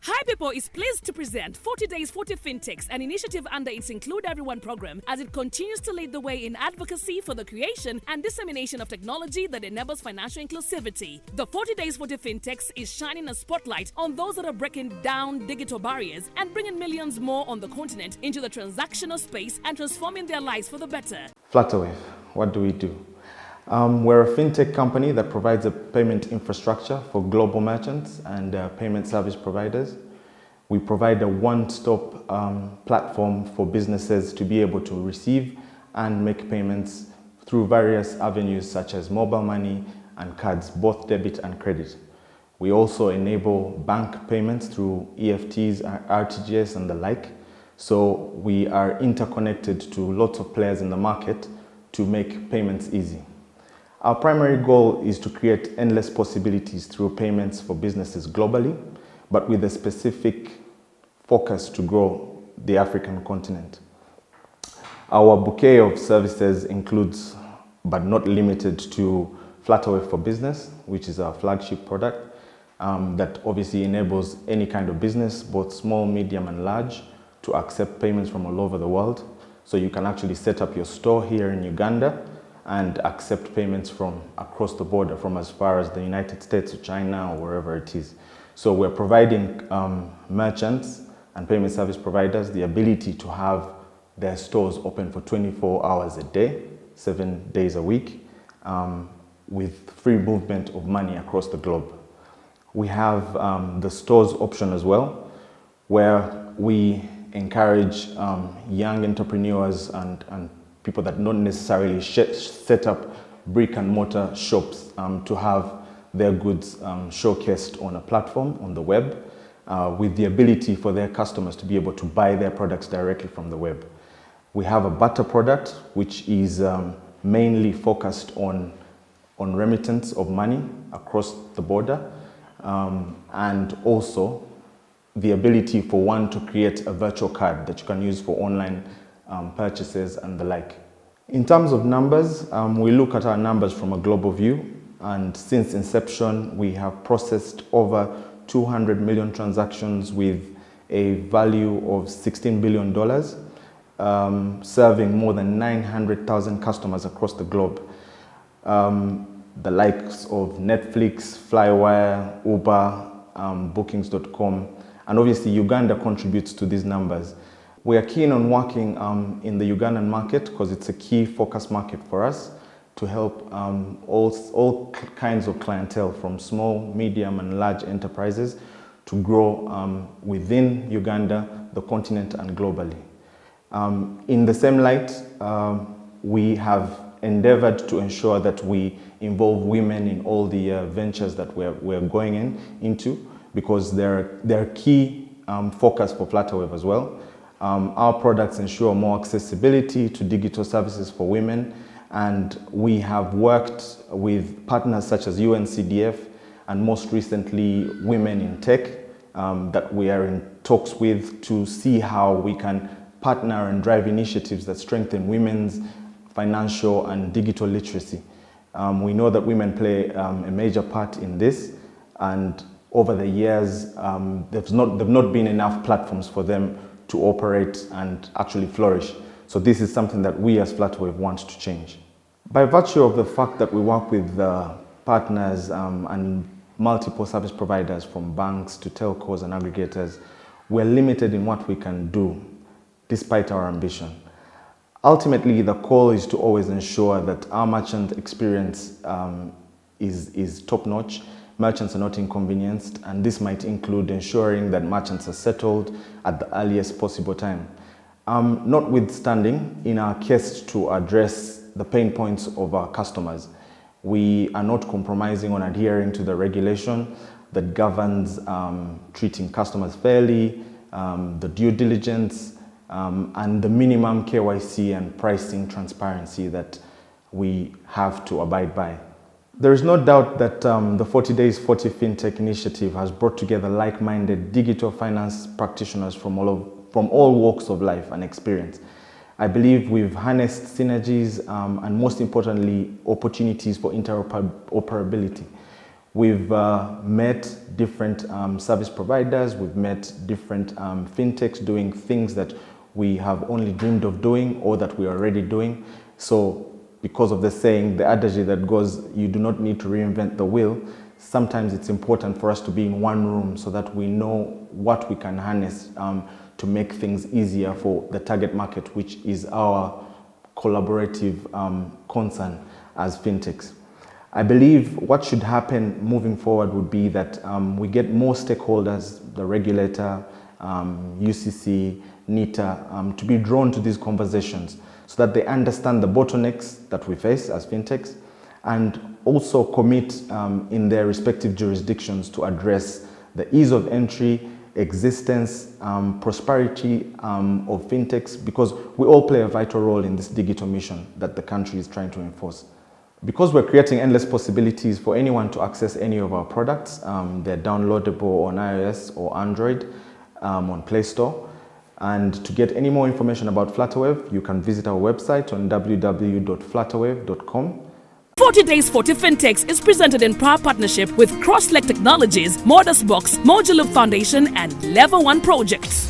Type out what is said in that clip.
Hyperpo is pleased to present 40 Days 40 FinTechs, an initiative under its Include Everyone program, as it continues to lead the way in advocacy for the creation and dissemination of technology that enables financial inclusivity. The 40 Days 40 FinTechs is shining a spotlight on those that are breaking down digital barriers and bringing millions more on the continent into the transactional space and transforming their lives for the better. Flutterwave, what do we do? We're a fintech company that provides a payment infrastructure for global merchants and payment service providers. We provide a one-stop platform for businesses to be able to receive and make payments through various avenues such as mobile money and cards, both debit and credit. We also enable bank payments through EFTs, RTGS and the like. So we are interconnected to lots of players in the market to make payments easy. Our primary goal is to create endless possibilities through payments for businesses globally, but with a specific focus to grow the African continent. Our bouquet of services includes, but not limited to, Flutterwave for Business, which is our flagship product that obviously enables any kind of business, both small, medium, and large, to accept payments from all over the world. So you can actually set up your store here in Uganda and accept payments from across the border, from as far as the United States or China or wherever it is. So we're providing merchants and payment service providers the ability to have their stores open for 24 hours a day, 7 days a week, with free movement of money across the globe. We have the stores option as well, where we encourage young entrepreneurs and people that don't necessarily set up brick and mortar shops to have their goods showcased on a platform on the web with the ability for their customers to be able to buy their products directly from the web. We have a barter product which is mainly focused on remittance of money across the border and also the ability for one to create a virtual card that you can use for online purchases and the like. In terms of numbers, we look at our numbers from a global view, and since inception we have processed over 200 million transactions with a value of $16 billion, serving more than 900,000 customers across the globe. The likes of Netflix, Flywire, Uber, Bookings.com, and obviously Uganda contributes to these numbers. We are keen on working in the Ugandan market because it's a key focus market for us to help all kinds of clientele, from small, medium and large enterprises, to grow within Uganda, the continent and globally. In the same light, we have endeavored to ensure that we involve women in all the ventures that we're going into, because they're key focus for Flutterwave as well. Our products ensure more accessibility to digital services for women, and we have worked with partners such as UNCDF and most recently Women in Tech that we are in talks with to see how we can partner and drive initiatives that strengthen women's financial and digital literacy. We know that women play a major part in this, and over the years there've not been enough platforms for them to operate and actually flourish. So this is something that we as Flutterwave want to change. By virtue of the fact that we work with partners and multiple service providers, from banks to telcos and aggregators, we're limited in what we can do despite our ambition. Ultimately, the call is to always ensure that our merchant experience is top-notch. Merchants are not inconvenienced, and this might include ensuring that merchants are settled at the earliest possible time. Notwithstanding, in our quest to address the pain points of our customers, we are not compromising on adhering to the regulation that governs treating customers fairly, the due diligence, and the minimum KYC and pricing transparency that we have to abide by. There is no doubt that the 40 Days 40 FinTech initiative has brought together like-minded digital finance practitioners from all walks of life and experience. I believe we've harnessed synergies and most importantly, opportunities for interoperability. We've met different service providers, we've met different fintechs doing things that we have only dreamed of doing or that we are already doing. So because of the saying, the adage that goes, you do not need to reinvent the wheel, sometimes it's important for us to be in one room so that we know what we can harness to make things easier for the target market, which is our collaborative concern as fintechs. I believe what should happen moving forward would be that we get more stakeholders, the regulator, UCC, NITA, to be drawn to these conversations so that they understand the bottlenecks that we face as fintechs and also commit in their respective jurisdictions to address the ease of entry, existence, prosperity of fintechs, because we all play a vital role in this digital mission that the country is trying to enforce. Because we're creating endless possibilities for anyone to access any of our products, they're downloadable on iOS or Android on Play Store. And to get any more information about Flutterwave, you can visit our website on www.flutterwave.com. 40 Days 40 FinTechs is presented in proud partnership with Crossleg Technologies, Modus Box, Modular Foundation, and Level 1 Projects.